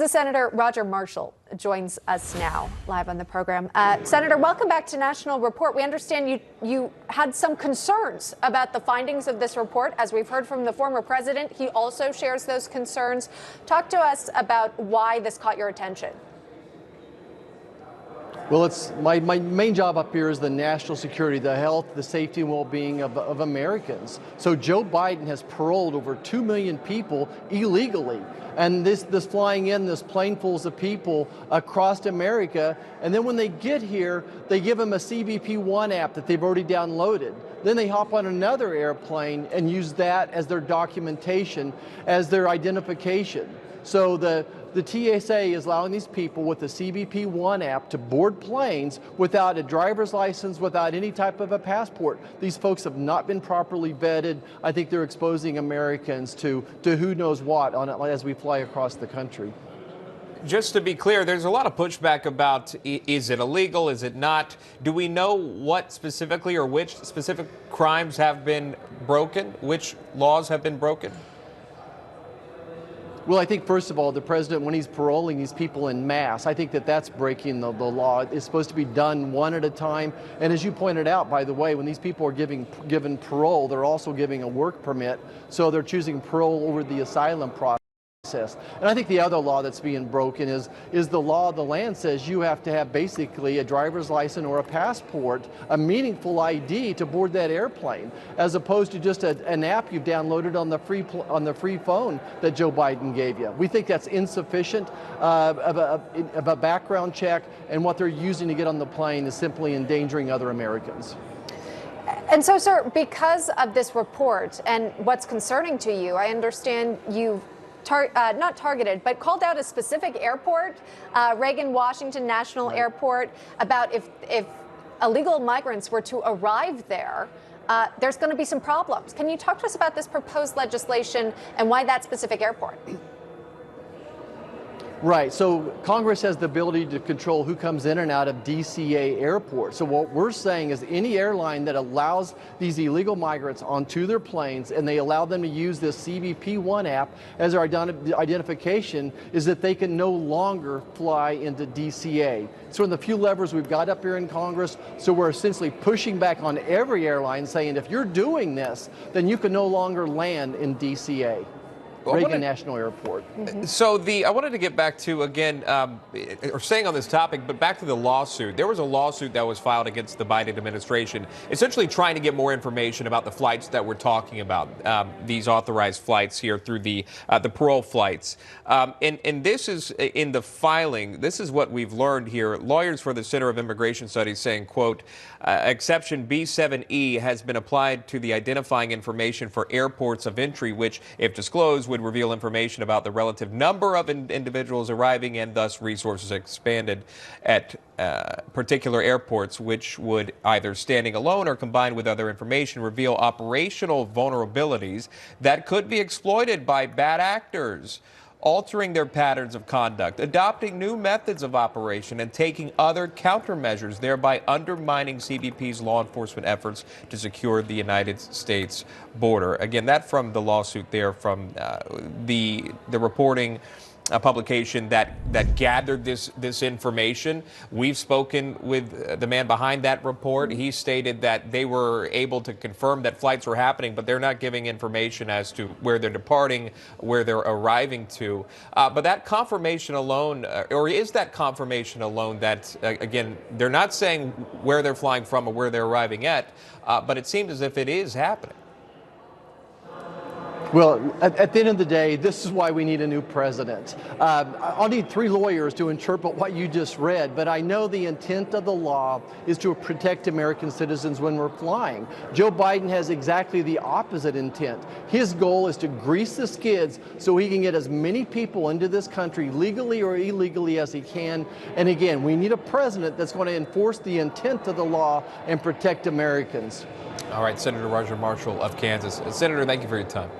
Kansas Senator Roger Marshall joins us now live on the program. Senator, welcome back to National Report. We understand you had some concerns about the findings of this report. As we've heard from the former president, he also shares those concerns. Talk to us about why this caught your attention. Well, it's my main job up here is the national security, the health, the safety and well-being of Americans. So Joe Biden has paroled over 2 million people illegally. And this flying in, this planefuls of people across America. And then when they get here, they give them a CBP-1 app that they've already downloaded. Then they hop on another airplane and use that as their documentation, as their identification. So the TSA is allowing these people with the CBP-1 app to board planes without a driver's license, without any type of a passport. These folks have not been properly vetted. I think they're exposing Americans to who knows what as we fly across the country. Just to be clear, there's a lot of pushback about is it illegal, is it not? Do we know what specifically or which specific crimes have been broken, which laws have been broken? Well, I think, first of all, the president, when he's paroling these people in mass, I think that's breaking the law. It's supposed to be done one at a time. And as you pointed out, by the way, when these people are given parole, they're also giving a work permit. So they're choosing parole over the asylum process. And I think the other law that's being broken is the law of the land says you have to have basically a driver's license or a passport, a meaningful ID to board that airplane, as opposed to just an app you've downloaded on the free phone that Joe Biden gave you. We think that's insufficient of a background check, and what they're using to get on the plane is simply endangering other Americans. And so, sir, because of this report and what's concerning to you, I understand you've not targeted, but called out a specific airport, Reagan Washington National Airport, about if illegal migrants were to arrive there, there's going to be some problems. Can you talk to us about this proposed legislation and why that specific airport? Right, so Congress has the ability to control who comes in and out of DCA airport. So what we're saying is any airline that allows these illegal migrants onto their planes and they allow them to use this CBP-1 app as their identification is that they can no longer fly into DCA. It's one of the few levers we've got up here in Congress, so we're essentially pushing back on every airline saying if you're doing this, then you can no longer land in DCA. Reagan National Airport. So I wanted to get back to, again, or staying on this topic, but back to the lawsuit. There was a lawsuit that was filed against the Biden administration, essentially trying to get more information about the flights that we're talking about, these authorized flights here through the parole flights. And this is, in the filing, this is what we've learned here. Lawyers for the Center of Immigration Studies saying, quote, exception B7E has been applied to the identifying information for airports of entry, which, if disclosed, would reveal information about the relative number of individuals arriving and thus resources expanded at particular airports, which would either standing alone or combined with other information reveal operational vulnerabilities that could be exploited by bad actors, altering their patterns of conduct, adopting new methods of operation, and taking other countermeasures, thereby undermining CBP's law enforcement efforts to secure the United States border. Again, that from the lawsuit there, from the reporting publication that gathered this information. We've spoken with the man behind that report. He stated that they were able to confirm that flights were happening, but they're not giving information as to where they're departing, where they're arriving to. But that confirmation alone, or is that confirmation alone that, again, they're not saying where they're flying from or where they're arriving at, but it seems as if it is happening. Well, at the end of the day, this is why we need a new president. I'll need 3 lawyers to interpret what you just read, but I know the intent of the law is to protect American citizens when we're flying. Joe Biden has exactly the opposite intent. His goal is to grease the skids so he can get as many people into this country legally or illegally as he can. And again, we need a president that's going to enforce the intent of the law and protect Americans. All right, Senator Roger Marshall of Kansas. Senator, thank you for your time.